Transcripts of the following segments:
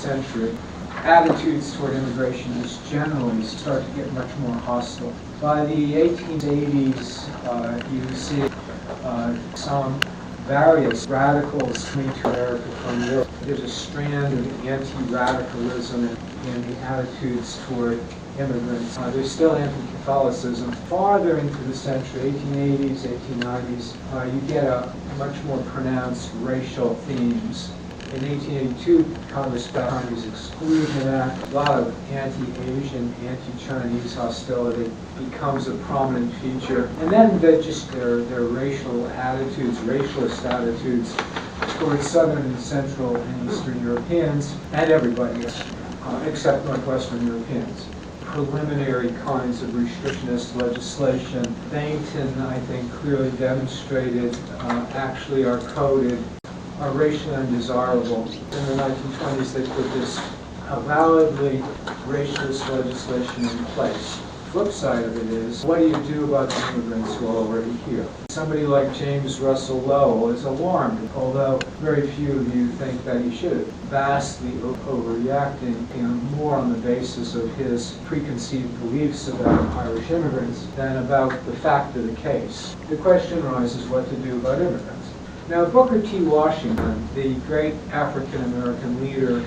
century, attitudes toward immigration just generally start to get much more hostile. By the 1880s, you see some various radicals coming to America from Europe. There's a strand of anti-radicalism in the attitudes toward immigrants. There's still anti-Catholicism. Farther into the century, 1880s, 1890s, you get a much more pronounced racial themes. In 1882, Congress passed Chinese Exclusion Act. A lot of anti-Asian, anti-Chinese hostility becomes a prominent feature. And then their racial attitudes, racialist attitudes towards Southern and Central and Eastern Europeans, and everybody else, except Northwestern Europeans. Preliminary kinds of restrictionist legislation. Bennington, I think, clearly demonstrated actually are coded, are racially undesirable. In the 1920s, they put this avowedly racist legislation in place. The flip side of it is, what do you do about the immigrants who are already here? Somebody like James Russell Lowell is alarmed, although very few of you think that he should. Vastly overreacting, more on the basis of his preconceived beliefs about Irish immigrants than about the fact of the case. The question arises what to do about immigrants. Now, Booker T. Washington, the great African-American leader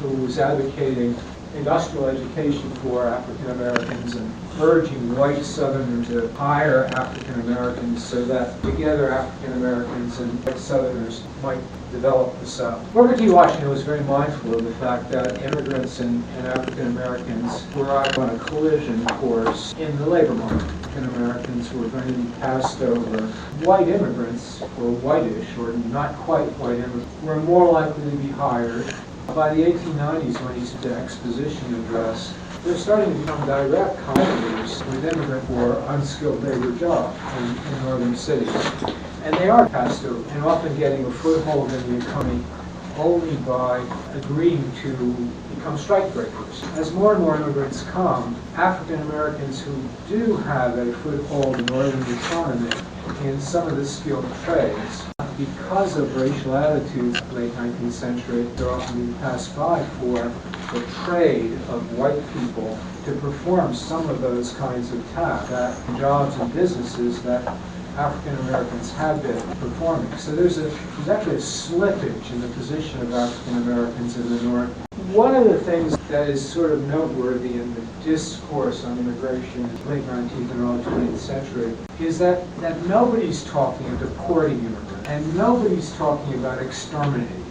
who was advocating industrial education for African Americans and urging white Southerners to hire African Americans so that together African Americans and white Southerners might develop the South. Booker T. Washington was very mindful of the fact that immigrants and African Americans were on a collision course in the labor market. African Americans were going to be passed over. White immigrants, or whitish, or not quite white immigrants, were more likely to be hired. By the 1890s, when he's the exposition address, they're starting to become direct competitors with immigrant for unskilled labor jobs in northern cities. And they are passed over, and often getting a foothold in the economy only by agreeing to become strikebreakers. As more and more immigrants come, African Americans who do have a foothold in northern economy in some of the skilled trades, because of racial attitudes in the late 19th century, they're often being passed by for the trade of white people to perform some of those kinds of tasks, that jobs and businesses that African Americans have been performing. So there's actually a slippage in the position of African Americans in the North. One of the things that is sort of noteworthy in the discourse on immigration in the late 19th and early 20th century is that nobody's talking of deporting immigrants, and nobody's talking about exterminating.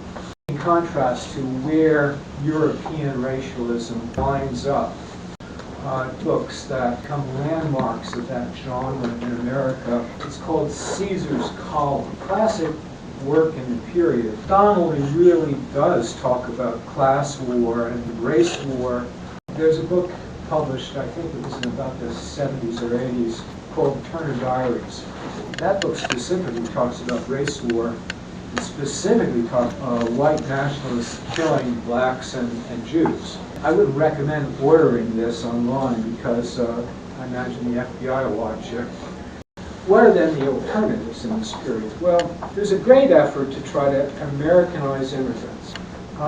In contrast to where European racialism lines up, books that become landmarks of that genre in America. It's called Caesar's Column. Classic work in the period. Donnelly really does talk about class war and race war. There's a book published, I think it was in about the 70s or 80s, called Turner Diaries. That book specifically talks about race war, and specifically talks white nationalists killing blacks and Jews. I wouldn't recommend ordering this online because I imagine the FBI will watch it. What are then the alternatives in this period? Well, there's a great effort to try to Americanize immigrants.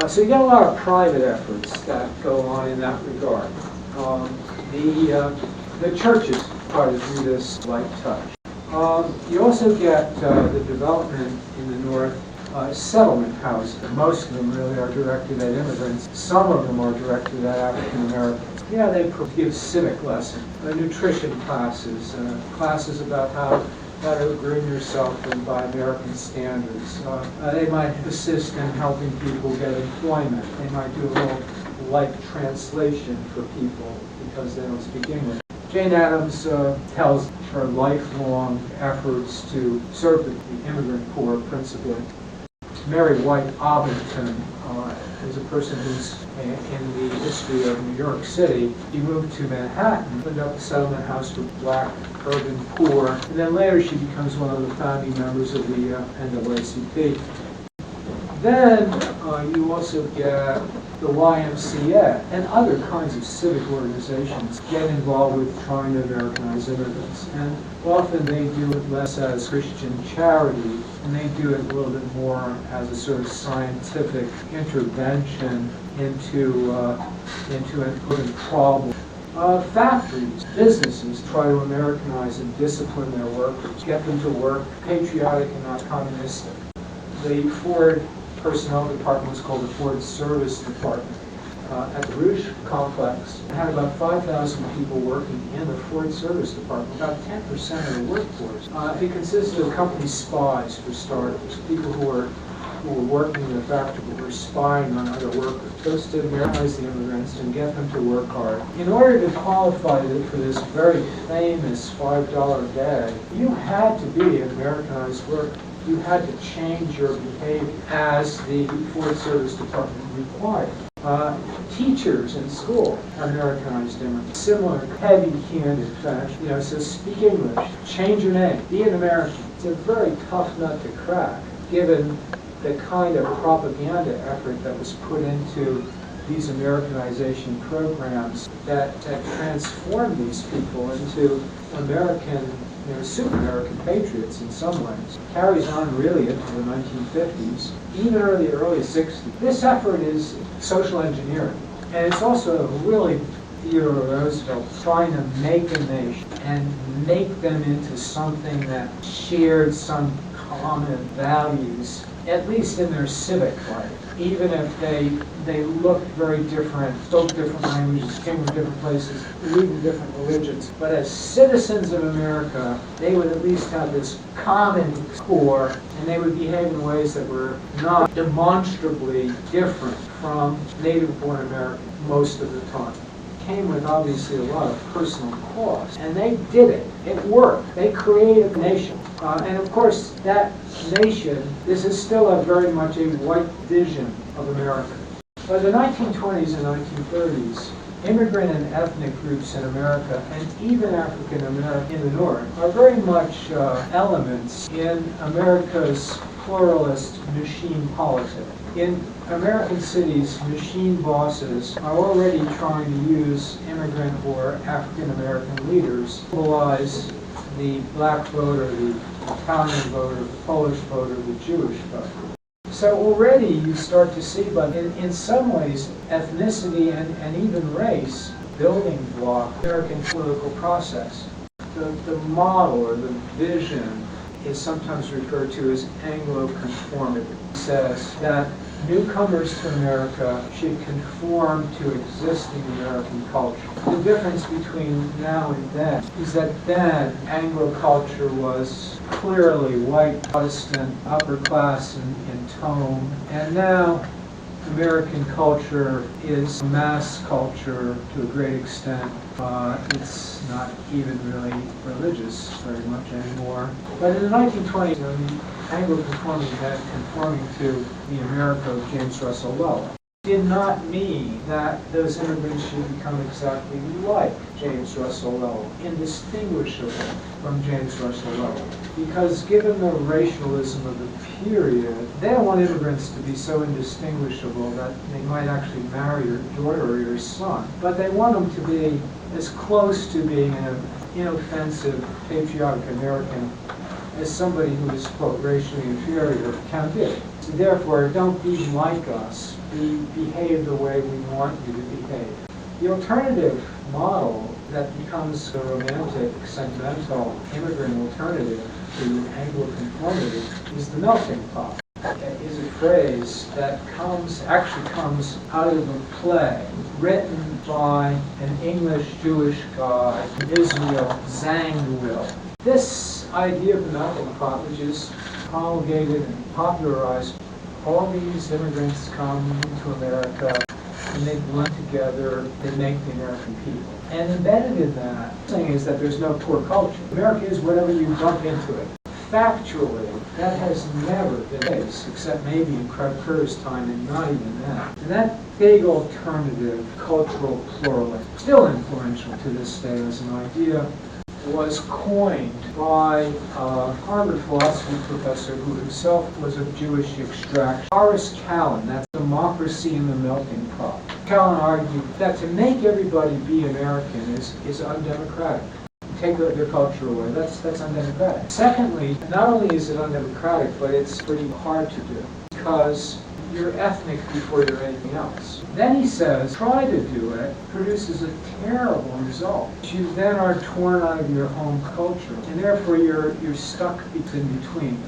So you get a lot of private efforts that go on in that regard. The churches try to do this light touch. You also get the development in the North, settlement housing. Most of them really are directed at immigrants. Some of them are directed at African Americans. Yeah, they give civic lessons, nutrition classes, classes about how to groom yourself by American standards. They might assist in helping people get employment. They might do a little life translation for people because they don't speak English. Jane Addams tells her lifelong efforts to serve the immigrant poor principally. Mary White Ovington is a person who's in the history of New York City. He moved to Manhattan, opened up a settlement house for black urban poor, and then later she becomes one of the founding members of the NAACP. Then you also get the YMCA and other kinds of civic organizations get involved with trying to Americanize immigrants. And often they do it less as Christian charity and they do it a little bit more as a sort of scientific intervention into an urban problem. Factories, businesses try to Americanize and discipline their workers, get them to work patriotic and not communistic. The Ford personnel department was called the Ford Service Department. At the Rouge complex, it had about 5,000 people working in the Ford Service Department, about 10% of the workforce. It consisted of company spies, for starters, people who were working in the factory but were spying on other workers. Those to Americanize the immigrants and get them to work hard. In order to qualify for this very famous $5 day, you had to be an Americanized worker. You had to change your behavior as the Ford Service Department required. Teachers in school Americanized immigrants, similar heavy-handed fashion. So speak English, change your name, be an American. It's a very tough nut to crack, given the kind of propaganda effort that was put into these Americanization programs that transformed these people into American, super American patriots in some ways. Carries on really into the 1950s, even the early 60s. This effort is social engineering, and it's also really Theodore Roosevelt trying to make a nation and make them into something that shared some common values, at least in their civic life, even if they looked very different, spoke different languages, came from different places, believed in different religions. But as citizens of America, they would at least have this common core, and they would behave in ways that were not demonstrably different from native-born Americans most of the time. Came with obviously a lot of personal cost, and they did it. It worked. They created a nation. And of course, that nation, this is still very much a white vision of America. By the 1920s and 1930s, immigrant and ethnic groups in America, and even African American in the North, are very much elements in America's pluralist machine politics. In American cities, machine bosses are already trying to use immigrant or African American leaders to mobilize the black voter, the Italian voter, the Polish voter, the Jewish voter. So already you start to see, but in some ways, ethnicity and even race, building block American political process. The model or the vision is sometimes referred to as Anglo Conformity. It says that newcomers to America should conform to existing American culture. The difference between now and then is that then Anglo culture was clearly white, Protestant, upper class in tone, and now American culture is mass culture to a great extent. It's not even really religious very much anymore. But in the 1920s, Anglo Conformity meant conforming to the America of James Russell Lowell. Did not mean that those immigrants should become exactly like James Russell Lowell, indistinguishable from James Russell Lowell. Because given the racialism of the period, they don't want immigrants to be so indistinguishable that they might actually marry your daughter or your son. But they want them to be as close to being an inoffensive, patriotic American as somebody who is, quote, racially inferior can be. So therefore, don't be like us. Behave the way we want you to behave. The alternative model that becomes the romantic, sentimental immigrant alternative to Anglo Conformity is the melting pot. It is a phrase that actually comes out of a play written by an English Jewish guy from Israel, Zangwill. This idea of the melting pot, which is promulgated and popularized, all these immigrants come into America and they blend together, they make the American people. And embedded in that thing is that there's no core culture. America is whatever you dump into it. Factually, that has never been the case, except maybe in Craig Kerr's time, and not even that. And that big alternative cultural pluralism, still influential to this day as an idea, was coined by a Harvard philosophy professor who himself was of Jewish extraction, Horace Callan. That's Democracy in the Melting Pot. Callan argued that to make everybody be American is undemocratic. take their culture away. That's undemocratic. Secondly, not only is it undemocratic, but it's pretty hard to do because you're ethnic before you're anything else. Then he says, try to do it, produces a terrible result. You then are torn out of your home culture, and therefore you're stuck in between.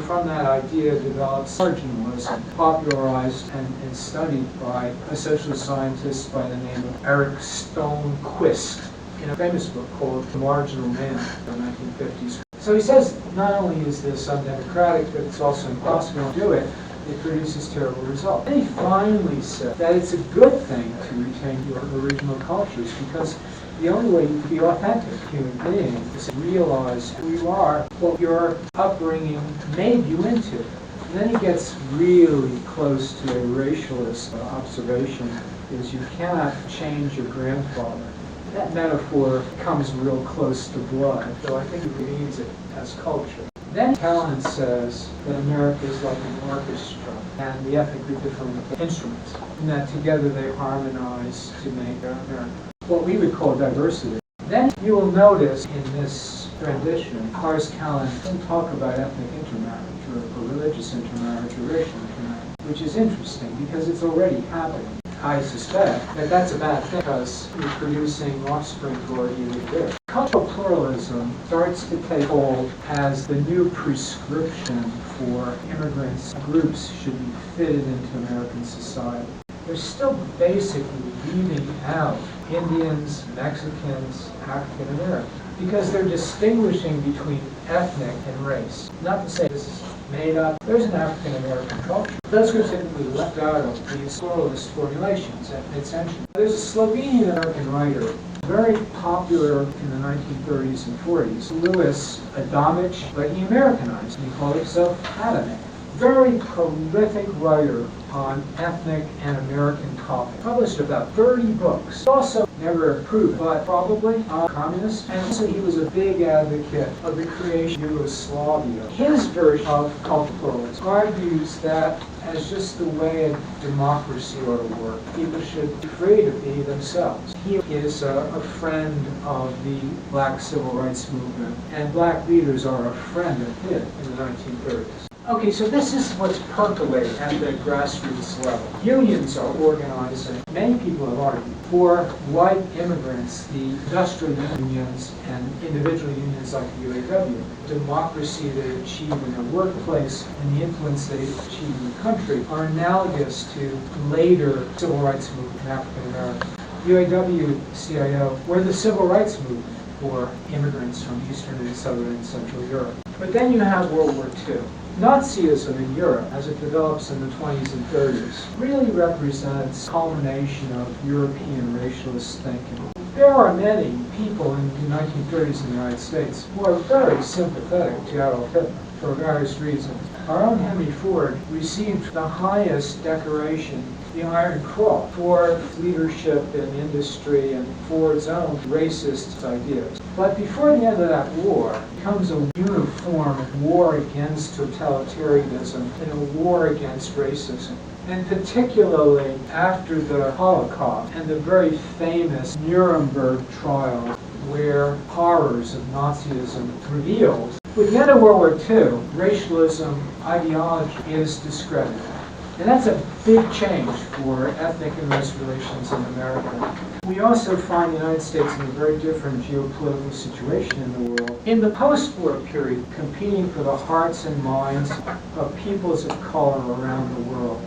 From that idea develops marginalism, popularized and studied by a social scientist by the name of Eric Stone-Quist in a famous book called The Marginal Man in the 1950s. So he says, not only is this undemocratic, but it's also impossible to do it. It produces terrible results. And he finally said that it's a good thing to retain your original cultures because the only way you can be authentic human being is to realize who you are, what your upbringing made you into. And then he gets really close to a racialist observation, is you cannot change your grandfather. That metaphor comes real close to blood, so I think he reads it as culture. Then Callan says that America is like an orchestra, and the ethnically different instruments, and that together they harmonize to make America. What we would call diversity. Then you will notice in this rendition, Horace Callan doesn't talk about ethnic intermarriage or religious intermarriage or racial intermarriage, which is interesting because it's already happening. I suspect that that's a bad thing because you're producing offspring who are already there. Cultural pluralism starts to take hold as the new prescription for immigrants groups should be fitted into American society. They're still basically leaving out Indians, Mexicans, African Americans, because they're distinguishing between ethnic and race. Not to say this is made up. There's an African American culture. Those groups are typically left out of these pluralist formulations at mid-century. There's a Slovenian American writer, very popular in the 1930s and 40s, Louis Adamic, but he Americanized and he called himself Adamic. Very prolific writer on ethnic and American topics. Published about 30 books. Also never approved, but probably communist. And also he was a big advocate of the creation of Yugoslavia. His version of cultural pluralism argues that as just the way a democracy ought to work, people should be free to be themselves. He is a friend of the black civil rights movement, and black leaders are a friend of his in the 1930s. Okay, so this is what's percolating at the grassroots level. Unions are organizing. Many people have argued for white immigrants, the industrial unions and individual unions like the UAW. Democracy they achieve in their workplace and the influence they achieve in the country are analogous to later civil rights movement in African Americans. UAW-CIO were the civil rights movement for immigrants from Eastern and Southern and Central Europe. But then you have World War II. Nazism in Europe, as it develops in the 20s and 30s, really represents a culmination of European racialist thinking. There are many people in the 1930s in the United States who are very sympathetic to Adolf Hitler for various reasons. Our own Henry Ford received the highest decoration, the Iron Cross, for leadership in industry and Ford's own racist ideas. But before the end of that war, it becomes a uniform war against totalitarianism and a war against racism. And particularly after the Holocaust and the very famous Nuremberg trial where horrors of Nazism revealed. With the end of World War II, racialism ideology is discredited. And that's a big change for ethnic and race relations in America. We also find the United States in a very different geopolitical situation in the world. In the post-war period, competing for the hearts and minds of peoples of color around the world.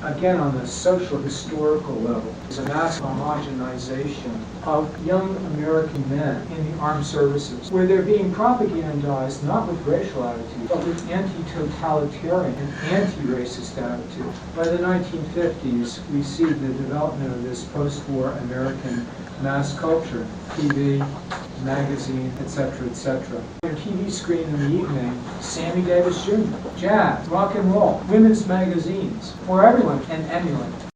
Again, on the social historical level, is a mass homogenization of young American men in the armed services, where they're being propagandized not with racial attitudes, but with anti-totalitarian and anti-racist attitudes. By the 1950s, we see the development of this post-war American mass culture, TV, magazine, etc., etc. On a TV screen in the evening, Sammy Davis Jr., jazz, rock and roll, women's magazines, for everyone can emulate.